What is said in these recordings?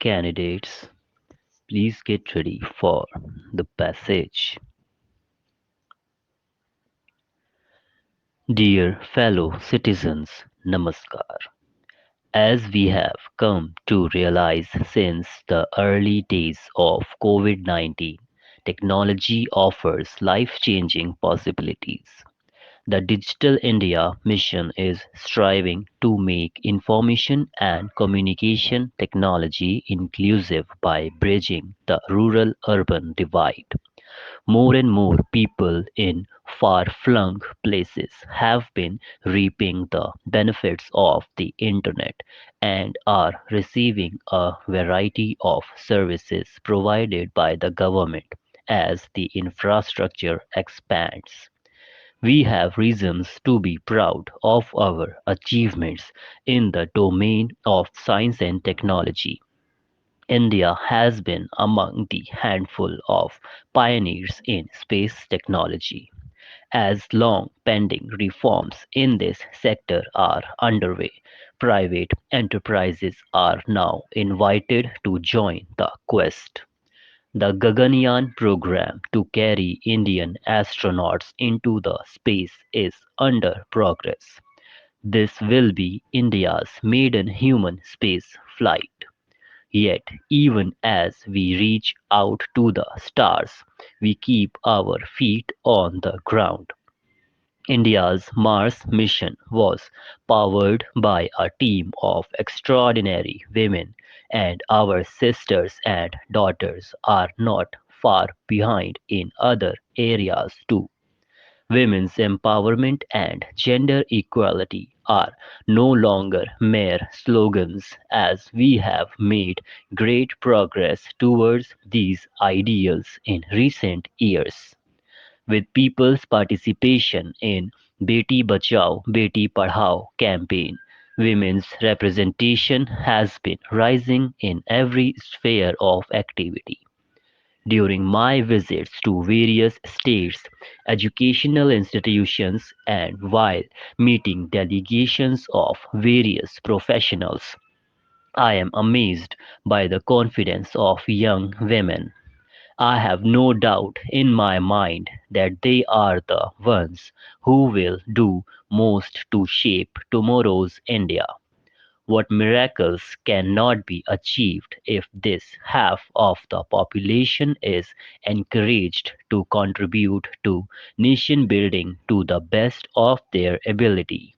Candidates, please get ready for the passage. Dear fellow citizens, Namaskar. As we have come to realize since the early days of COVID-19, technology offers life-changing possibilities. The Digital India mission is striving to make information and communication technology inclusive by bridging the rural-urban divide. More and more people in far-flung places have been reaping the benefits of the internet and are receiving a variety of services provided by the government as the infrastructure expands. We have reasons to be proud of our achievements in the domain of science and technology. India has been among the handful of pioneers in space technology. As long pending reforms in this sector are underway, private enterprises are now invited to join the quest. The Gaganyaan program to carry Indian astronauts into the space is under progress. This will be India's maiden human space flight. Yet, even as we reach out to the stars, we keep our feet on the ground. India's Mars mission was powered by a team of extraordinary women, and our sisters and daughters are not far behind in other areas too. Women's empowerment and gender equality are no longer mere slogans as we have made great progress towards these ideals in recent years. With people's participation in Beti Bachao Beti Padhao campaign, women's representation has been rising in every sphere of activity. During my visits to various states, educational institutions, and while meeting delegations of various professionals, I am amazed by the confidence of young women. I have no doubt in my mind that they are the ones who will do most to shape tomorrow's India. What miracles cannot be achieved if this half of the population is encouraged to contribute to nation building to the best of their ability?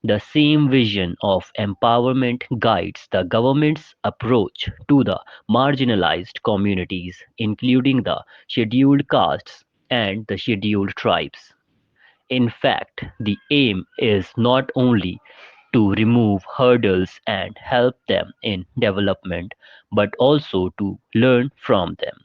The same vision of empowerment guides the government's approach to the marginalized communities, including the scheduled castes and the scheduled tribes. In fact, the aim is not only to remove hurdles and help them in development, but also to learn from them.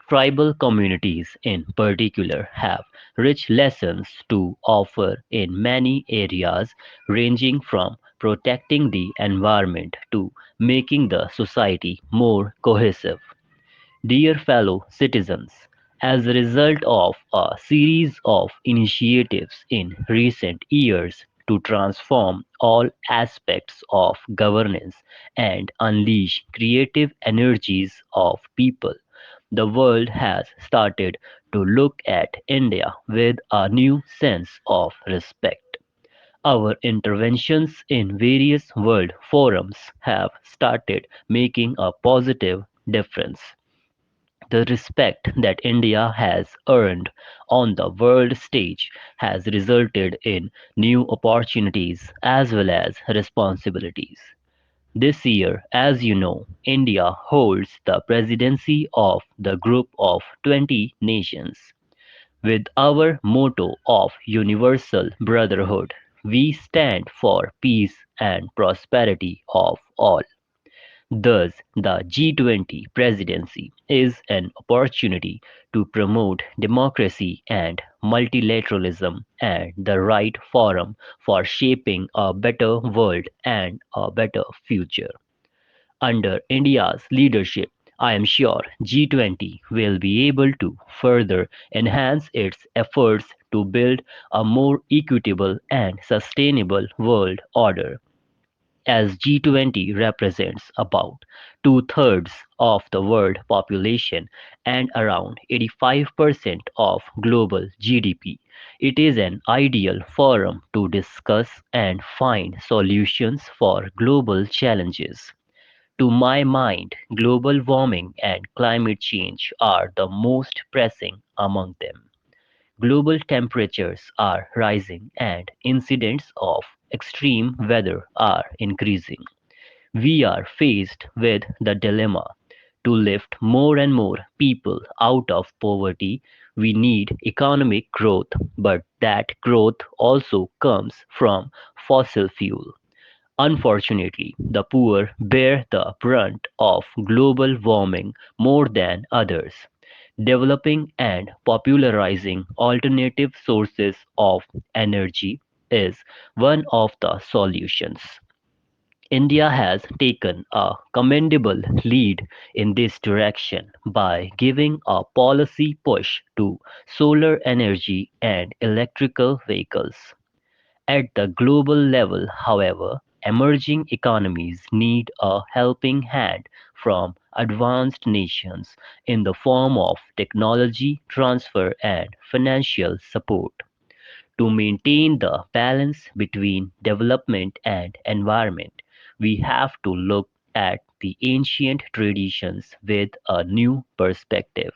Tribal communities, in particular, have rich lessons to offer in many areas, ranging from protecting the environment to making the society more cohesive. Dear fellow citizens, as a result of a series of initiatives in recent years to transform all aspects of governance and unleash creative energies of people, the world has started to look at India with a new sense of respect. Our interventions in various world forums have started making a positive difference. The respect that India has earned on the world stage has resulted in new opportunities as well as responsibilities. This year, as you know, India holds the presidency of the Group of 20 Nations. With our motto of universal brotherhood, we stand for peace and prosperity of all. Thus, the G20 presidency is an opportunity to promote democracy and multilateralism and the right forum for shaping a better world and a better future. Under India's leadership, I am sure G20 will be able to further enhance its efforts to build a more equitable and sustainable world order. as G20 represents about two-thirds of the world population and around 85% of global GDP. It is an ideal forum to discuss and find solutions for global challenges. To my mind, global warming and climate change are the most pressing among them. Global temperatures are rising and incidents of extreme weather are increasing. We are faced with the dilemma to lift more and more people out of poverty. We need economic growth, but that growth also comes from fossil fuel. Unfortunately, the poor bear the brunt of global warming more than others. Developing and popularizing alternative sources of energy is one of the solutions. India has taken a commendable lead in this direction by giving a policy push to solar energy and electrical vehicles. At the global level, however, emerging economies need a helping hand from advanced nations in the form of technology transfer and financial support. To maintain the balance between development and environment, we have to look at the ancient traditions with a new perspective.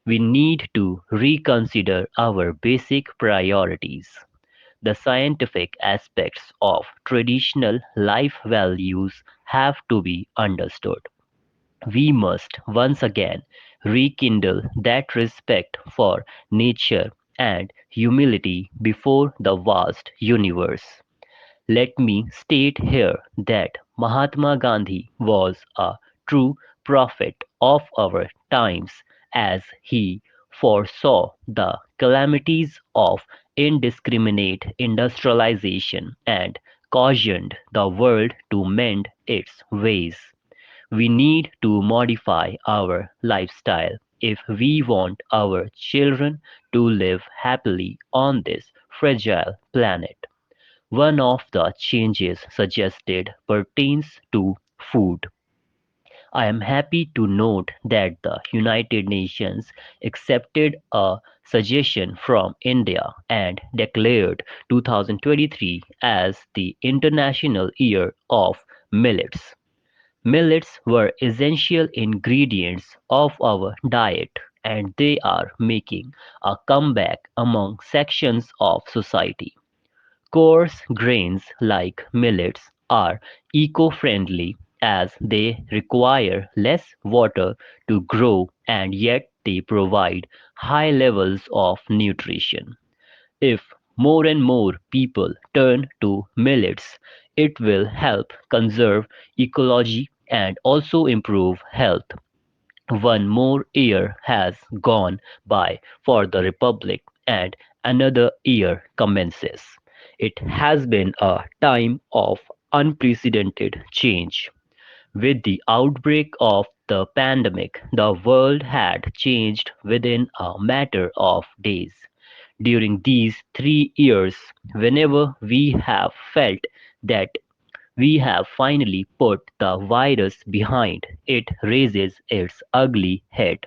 We need to reconsider our basic priorities. The scientific aspects of traditional life values have to be understood. We must once again rekindle that respect for nature and humility before the vast universe. Let me state here that Mahatma Gandhi was a true prophet of our times as he foresaw the calamities of indiscriminate industrialization and cautioned the world to mend its ways. We need to modify our lifestyle if we want our children to live happily on this fragile planet. One of the changes suggested pertains to food. I am happy to note that the United Nations accepted a suggestion from India and declared 2023 as the International Year of Millets. Millets were essential ingredients of our diet and they are making a comeback among sections of society. Coarse grains like millets are eco-friendly as they require less water to grow and yet they provide high levels of nutrition. If more and more people turn to millets, it will help conserve ecology and also improve health. One more year has gone by for the Republic and another year commences. It has been a time of unprecedented change. With the outbreak of the pandemic, the world had changed within a matter of days. During these 3 years, whenever we have felt that we have finally put the virus behind, it raises its ugly head.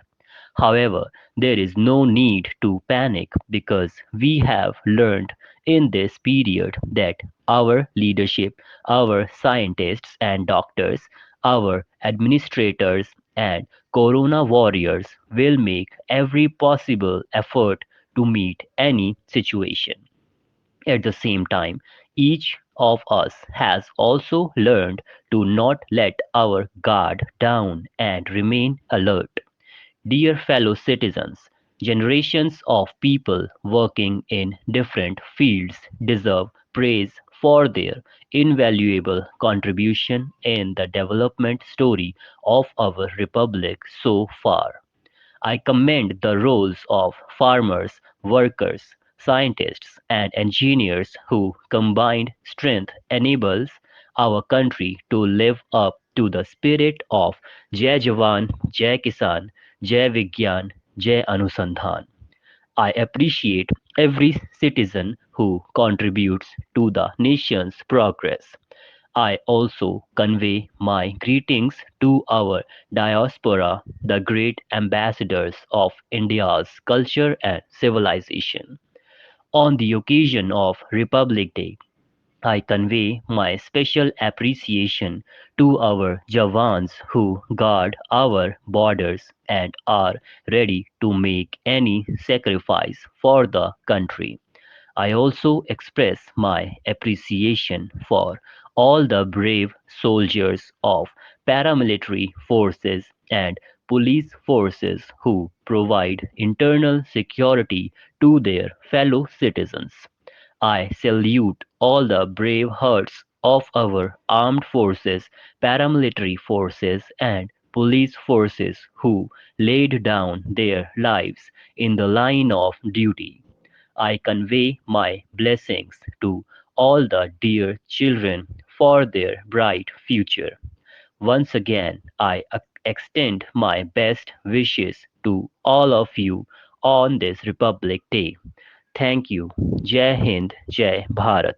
However, there is no need to panic because we have learned in this period that our leadership, our scientists and doctors, our administrators and corona warriors will make every possible effort to meet any situation. At the same time, each of us has also learned to not let our guard down and remain alert. Dear fellow citizens, generations of people working in different fields deserve praise for their invaluable contribution in the development story of our republic so far. I commend the roles of farmers, workers, scientists, and engineers who combined strength enables our country to live up to the spirit of Jai Jawan, Jai Kisan, Jai Vigyan, Jai Anusandhan. I appreciate every citizen who contributes to the nation's progress. I also convey my greetings to our diaspora, the great ambassadors of India's culture and civilization. On the occasion of Republic Day, I convey my special appreciation to our Jawans who guard our borders and are ready to make any sacrifice for the country. I also express my appreciation for all the brave soldiers of paramilitary forces and police forces who provide internal security to their fellow citizens. I salute all the brave hearts of our armed forces, paramilitary forces, and police forces who laid down their lives in the line of duty. I convey my blessings to all the dear children for their bright future. Once again, I extend my best wishes to all of you on this Republic Day. Thank you. Jai Hind, Jai Bharat.